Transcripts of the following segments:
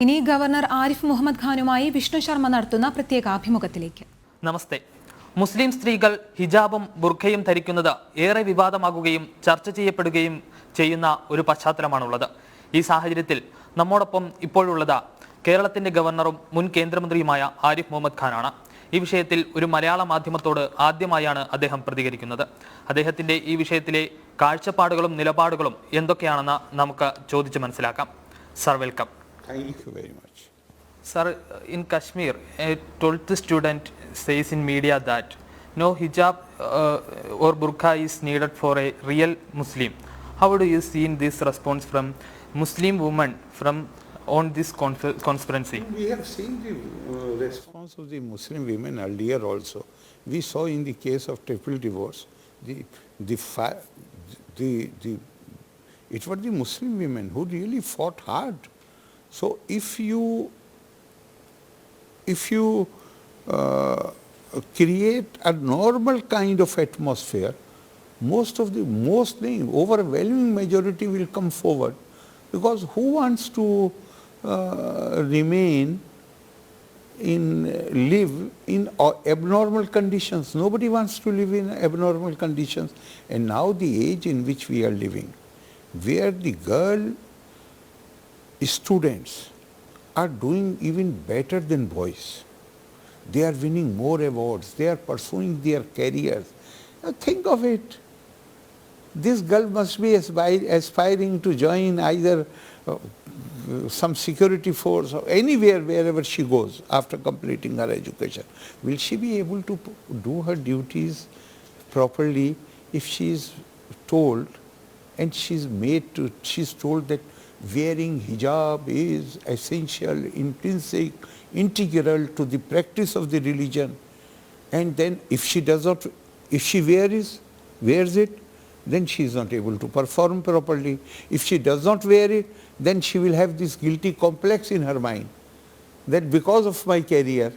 ഇനി ഗവർണർ ആരിഫ് മുഹമ്മദ് ഖാനുമായി വിഷ്ണു ശർമ്മ നടത്തുന്ന പ്രത്യേക അഭിമുഖത്തിലേക്ക്. നമസ്തേ. മുസ്ലിം സ്ത്രീകൾ ഹിജാബും ബുർഖയും ധരിക്കുന്നത് ഏറെ വിവാദമാകുകയും ചർച്ച ചെയ്യപ്പെടുകയും ചെയ്യുന്ന ഒരു പശ്ചാത്തലമാണുള്ളത്. ഈ സാഹചര്യത്തിൽ നമ്മോടൊപ്പം ഇപ്പോഴുള്ളത് കേരളത്തിന്റെ ഗവർണറും മുൻ കേന്ദ്രമന്ത്രിയുമായ ആരിഫ് മുഹമ്മദ് ഖാനാണ്. ഈ വിഷയത്തിൽ ഒരു മലയാള മാധ്യമത്തോട് ആദ്യമായാണ് അദ്ദേഹം പ്രതികരിക്കുന്നത്. അദ്ദേഹത്തിന്റെ ഈ വിഷയത്തിലെ കാഴ്ചപ്പാടുകളും നിലപാടുകളും എന്തൊക്കെയാണെന്ന് നമുക്ക് ചോദിച്ചു മനസ്സിലാക്കാം. Sir, welcome. Thank you very much. Sir, in Kashmir, a 12th student says in media that no hijab or burqa is needed for a real Muslim. How do you see in this response from Muslim women from on this conspiracy? We have seen the response of the Muslim women earlier also. We saw in the case of triple divorce, it was the Muslim women who really fought hard. So if you create a normal kind of atmosphere, the overwhelming majority will come forward, because who wants to live in abnormal conditions? Nobody wants to live in abnormal conditions. And now the age in which we are living, where the girl students are doing even better than boys. They are winning more awards. They are pursuing their careers. Now think of it. This girl must be aspiring to join either some security force or anywhere, wherever she goes after completing her education. Will she be able to do her duties properly if she is told, and she's told that wearing hijab is essential, intrinsic, integral to the practice of the religion, and then if she wears it, then she is not able to perform properly. If she does not wear it, then she will have this guilty complex in her mind that because of my career,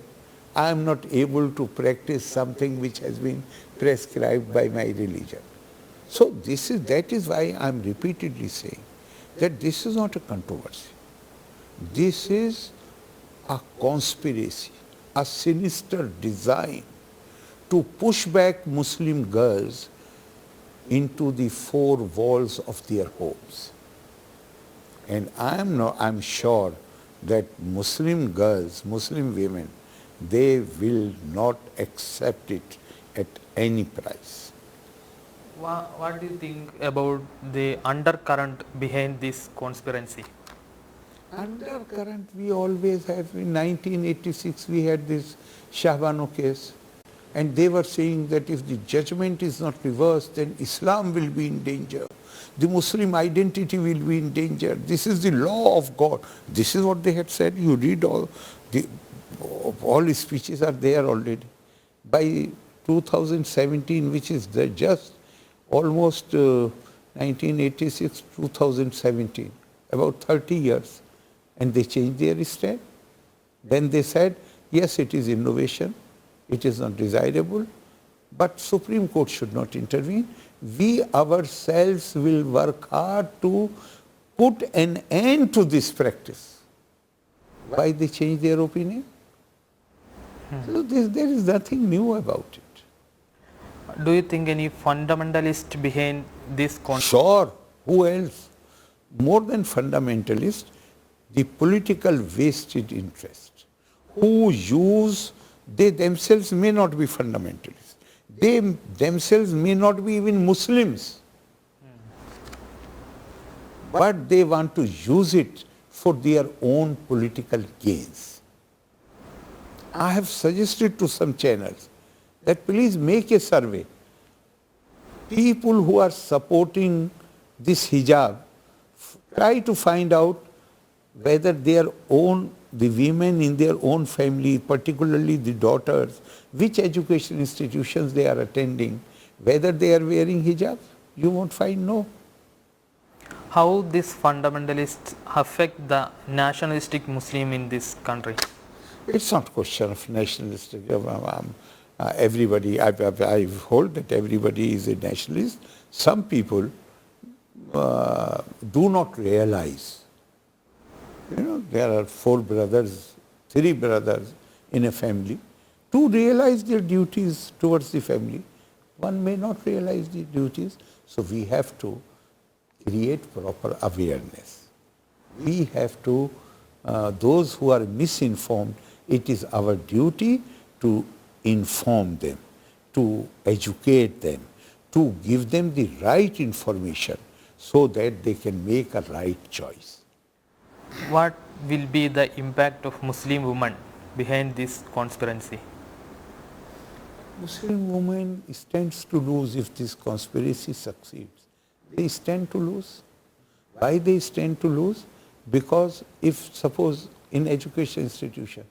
I am not able to practice something which has been prescribed by my religion. So that is why I am repeatedly saying that this is not a controversy. This is a conspiracy, a sinister design to push back Muslim girls into the four walls of their homes. And I'm sure that Muslim girls, Muslim women, they will not accept it at any price. What do you think about the undercurrent behind this conspiracy? Undercurrent we always have. In 1986 we had this Shahbano case, and they were saying that if the judgment is not reversed, then Islam will be in danger. The Muslim identity will be in danger. This is the law of God. This is what they had said. You read all the speeches are there already. By 2017, which is just almost 1986, 2017, about 30 years, and they changed their stand. Then they said, yes, it is innovation, it is not desirable, but Supreme Court should not intervene. We ourselves will work hard to put an end to this practice. Why they changed their opinion? So there is nothing new about it. Do you think any fundamentalist behind this conspiracy? Sure. Who else? More than fundamentalist, the political vested interest they themselves may not be fundamentalists. They themselves may not be even Muslims. But they want to use it for their own political gains. I have suggested to some channels that please make a survey. People who are supporting this hijab, try to find out whether the women in their own family, particularly the daughters, which education institutions they are attending, whether they are wearing hijab. You won't find no. How these fundamentalists affect the nationalistic Muslim in this country? It's not a question of nationalistic. Everybody, I hold that everybody is a nationalist. Some people do not realize You know, there are three brothers in a family. To realize their duties towards the family, one may not realize the duties. So we have to create proper awareness. We have to, those who are misinformed, it is our duty to inform them, to educate them, to give them the right information so that they can make a right choice. What will be the impact of Muslim women behind this conspiracy? Muslim women stands to lose if this conspiracy succeeds. They stand to lose. Why they stand to lose? Because if suppose in education institution,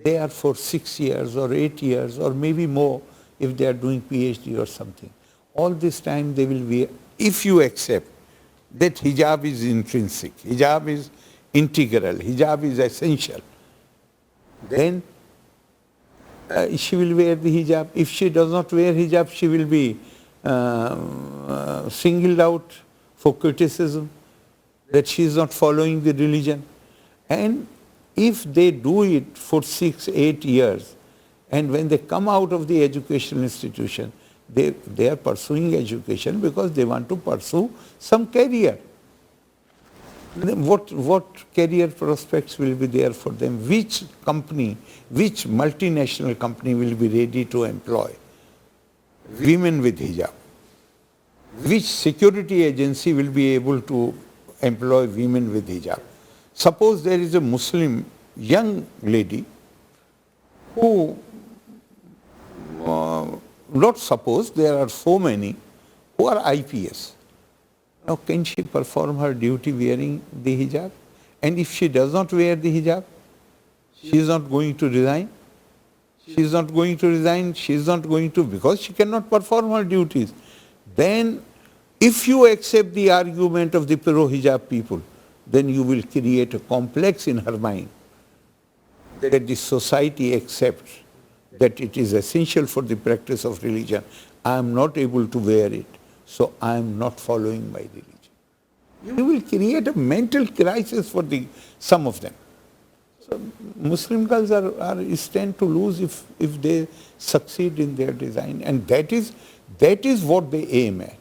they are for 6 years or 8 years or maybe more if they are doing PhD or something. All this time they will be, if you accept that hijab is intrinsic, hijab is integral, hijab is essential, then she will wear the hijab. If she does not wear hijab, she will be singled out for criticism that she is not following the religion. And if they do it for 6, 8 years, and when they come out of the educational institution, they are pursuing education because they want to pursue some career. Then what career prospects will be there for them? Which company, which multinational company will be ready to employ women with hijab? Which security agency will be able to employ women with hijab? Suppose there is a Muslim young lady who, not suppose, there are so many who are IPS. Now, can she perform her duty wearing the hijab? And if she does not wear the hijab, she is not going to resign. She is not going to resign, she is not going to, because she cannot perform her duties. Then, if you accept the argument of the pro-hijab people, then you will create a complex in her mind that the society accepts that it is essential for the practice of religion. I am not able to wear it, so I am not following my religion. You will create a mental crisis for some of them. So Muslim girls are stand to lose if they succeed in their design, and that is what they aim at.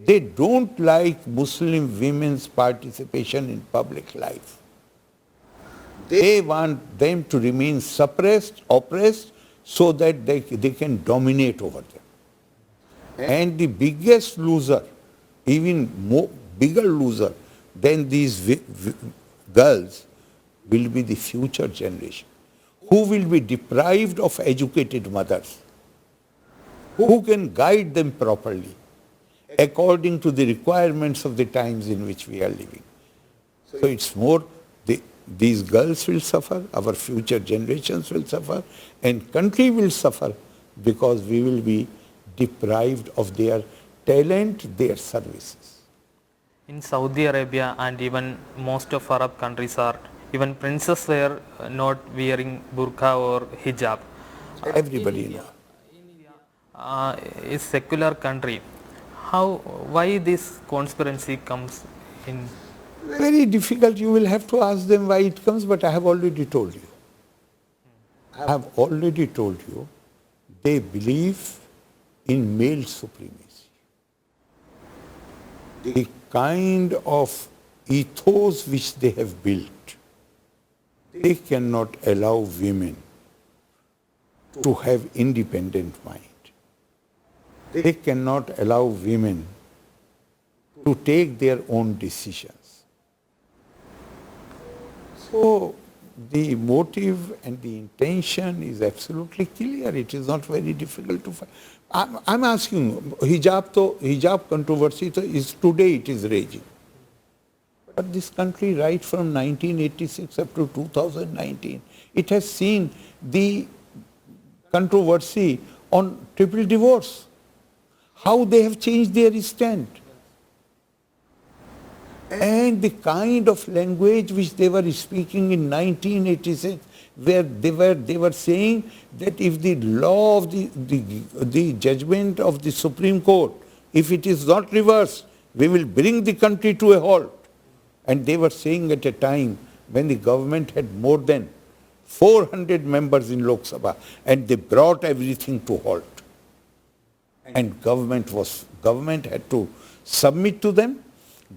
They don't like Muslim women's participation in public life. They want them to remain suppressed, oppressed, so that they can dominate over them. And the biggest loser, even bigger loser than these girls, will be the future generation, who will be deprived of educated mothers, who can guide them properly, according to the requirements of the times in which we are living. So it's more, these girls will suffer, our future generations will suffer, and country will suffer because we will be deprived of their talent, their services. In Saudi Arabia and even most of Arab countries even princes were not wearing burqa or hijab. Everybody knows. Is secular country. Why this conspiracy comes in? Very difficult. You will have to ask them why it comes, but I have already told you. I have already told you they believe in male supremacy. The kind of ethos which they have built, they cannot allow women to have independent mind. They cannot allow women to take their own decisions. So the motive and the intention is absolutely clear. It is not very difficult to find. I'm asking, hijab controversy is today it is raging. But this country, right from 1986 up to 2019, it has seen the controversy on triple divorce. How they have changed their stand. And the kind of language which they were speaking in 1986, where they were saying that if the law of the judgment of the Supreme Court, if it is not reversed, we will bring the country to a halt. And they were saying at a time when the government had more than 400 members in Lok Sabha, and they brought everything to halt. And government had to submit to them.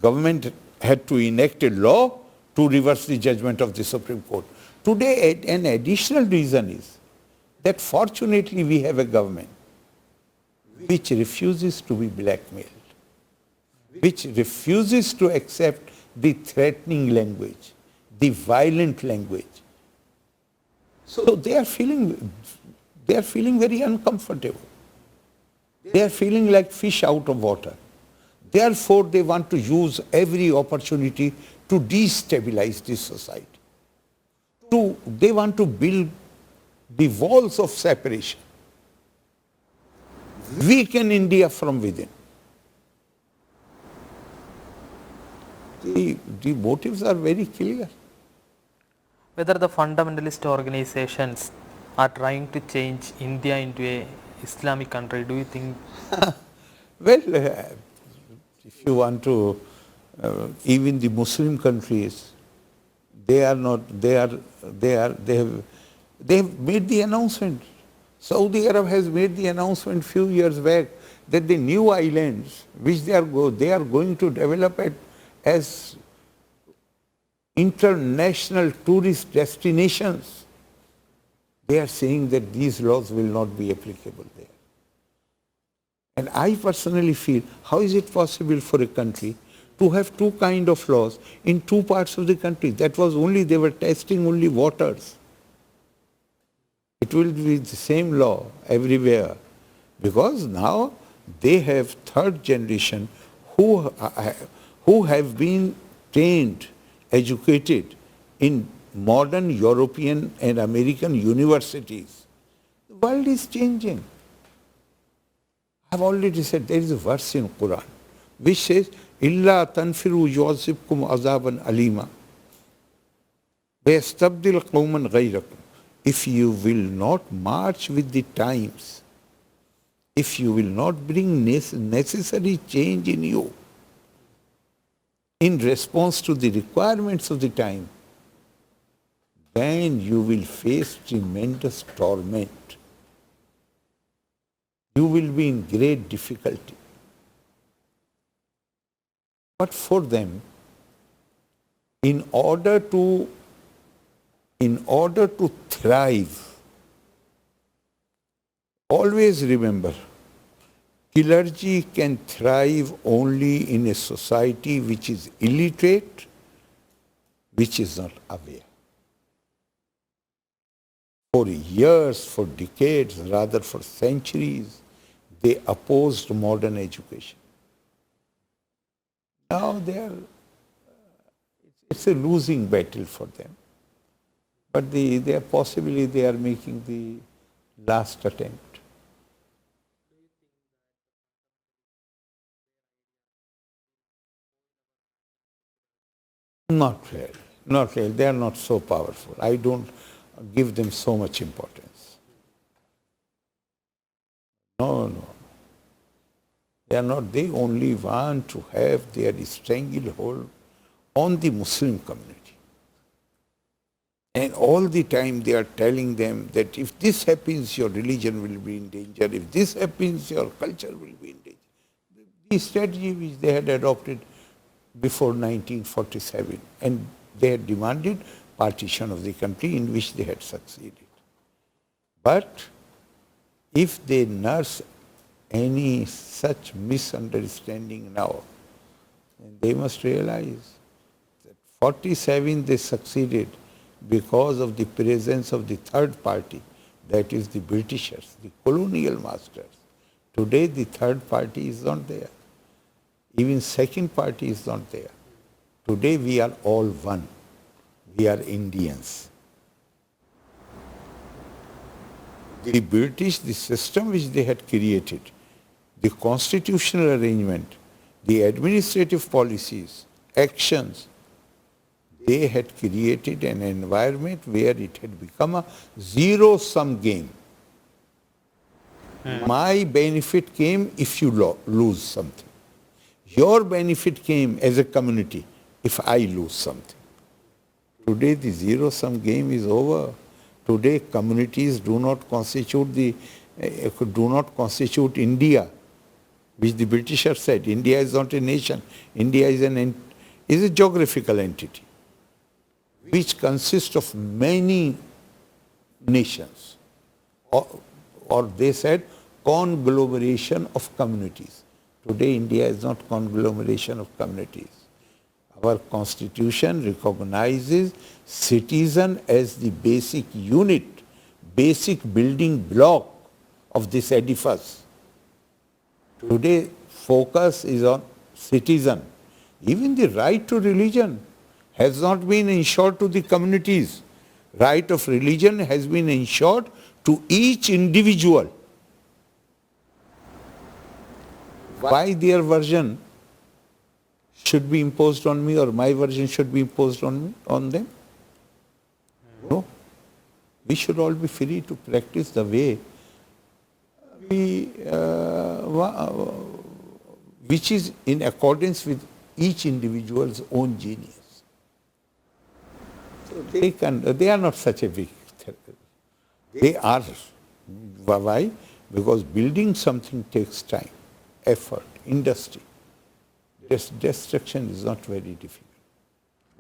Government had to enact a law to reverse the judgment of the Supreme Court. Today, an additional reason is that fortunately we have a government which refuses to be blackmailed, which refuses to accept the threatening language, the violent language. So they are feeling very uncomfortable. They are feeling like fish out of water. Therefore, they want to use every opportunity to destabilize this society. They want to build the walls of separation, weaken India from within. The motives are very clear. Whether the fundamentalist organizations are trying to change India into a Islamic country, do you think? Well, if you want to, even the Muslim countries, they have made the announcement. Saudi Arab has made the announcement few years back that the new islands which they are going to develop as international tourist destinations, they are saying that these laws will not be applicable there. And I personally feel, how is it possible for a country to have two kinds of laws in two parts of the country? That was only, they were testing only waters. It will be the same law everywhere, because now they have third generation who have been trained, educated in modern European and American universities. The world is changing. I've already said there is a verse in Quran which says, "Illa tanfiru yu'azzibkum azaban alima, wa yastabdil qawman ghayrakum." If you will not march with the times, if you will not bring necessary change in you in response to the requirements of the time, then you will face tremendous torment. You will be in great difficulty. But for them, in order to thrive, always remember, clergy can thrive only in a society which is illiterate, which is not aware. For years, for decades, rather for centuries, they opposed modern education. Now it's a losing battle for them. But possibly they are making the last attempt. Not really. Not really. They are not so powerful. I don't give them so much importance. No. They are not. They only want to have their stranglehold on the Muslim community. And all the time they are telling them that if this happens, your religion will be in danger. If this happens, your culture will be in danger. The strategy which they had adopted before 1947, and they had demanded partition of the country, in which they had succeeded. But if they nurse any such misunderstanding now, then they must realize that 47 they succeeded because of the presence of the third party, that is the Britishers, the colonial masters. Today the third party is not there. Even second party is not there. Today we are all one. We are Indians. The British, the system which they had created, the constitutional arrangement, the administrative policies, actions, they had created an environment where it had become a zero-sum game. My benefit came if you lose something. Your benefit came as a community if I lose something. Today the zero-sum game is over. Today communities do not constitute India, which the Britishers said. India is not a nation. India is a geographical entity, which consists of many nations, or they said conglomeration of communities. Today India is not conglomeration of communities. Our constitution recognizes citizen as the basic unit, basic building block of this edifice. Today focus is on citizen. Even the right to religion has not been ensured to the communities. Right of religion has been ensured to each individual. Why their version should be imposed on me, or my version should be imposed on them? No. We should all be free to practice the way which is in accordance with each individual's own genius. So they are not such a big threat. They are. Why? Because building something takes time, effort, industry. Destruction is not very difficult.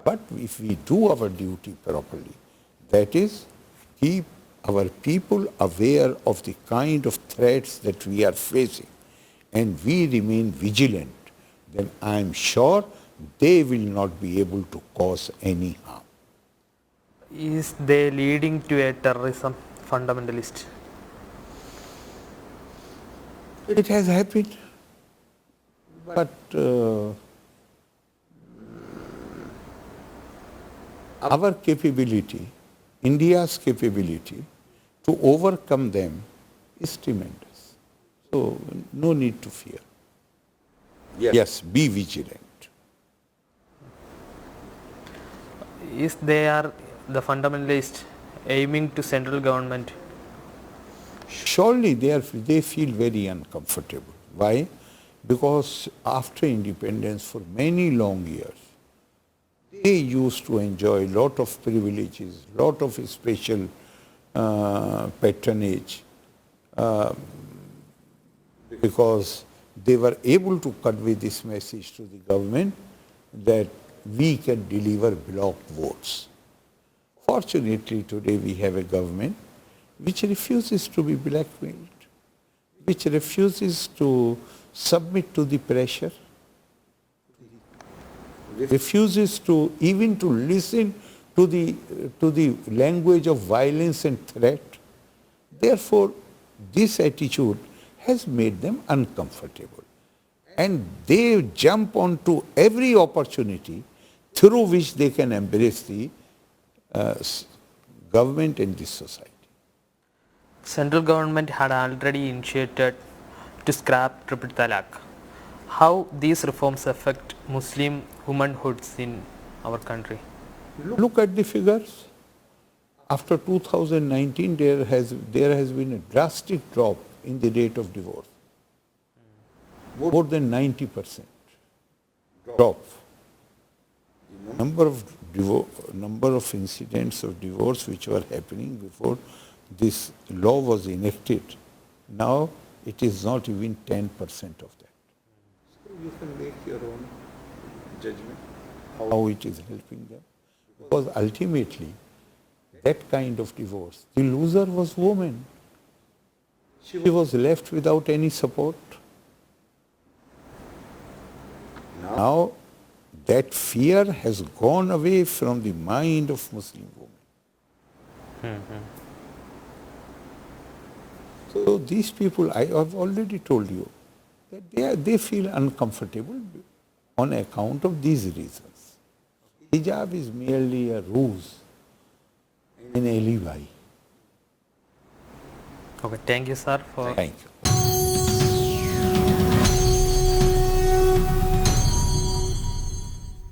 But if we do our duty properly, that is, keep our people aware of the kind of threats that we are facing, and we remain vigilant, then I am sure they will not be able to cause any harm. Is they leading to a terrorism fundamentalist? It has happened. But our capability, India's capability to overcome them is tremendous. So no need to fear. Yes, be vigilant. Is they are the fundamentalists aiming to central government? Surely they feel very uncomfortable. Why? Because after independence, for many long years, they used to enjoy a lot of privileges, lot of special patronage, because they were able to convey this message to the government that we can deliver block votes. Fortunately, today we have a government which refuses to be blackmailed, which refuses to submit to the pressure, refuses to even to listen to the language of violence and threat. Therefore, this attitude has made them uncomfortable, and they jump onto every opportunity through which they can embrace the government and this society. Central government had already initiated to scrap triple talaq. How these reforms affect Muslim womanhoods in our country? Look at the figures. After 2019, there has been a drastic drop in the rate of divorce. More than 90% drop. Number of incidents of divorce which were happening before this law was enacted, now it is not even 10% of that. So you can make your own judgment how it is helping them. Because ultimately, that kind of divorce, the loser was woman. She was left without any support. Now, that fear has gone away from the mind of Muslim women. So these people, I have already told you, that they feel uncomfortable on account of these reasons. Hijab is merely a ruse, an alibi. Okay, thank you, sir. Thank you.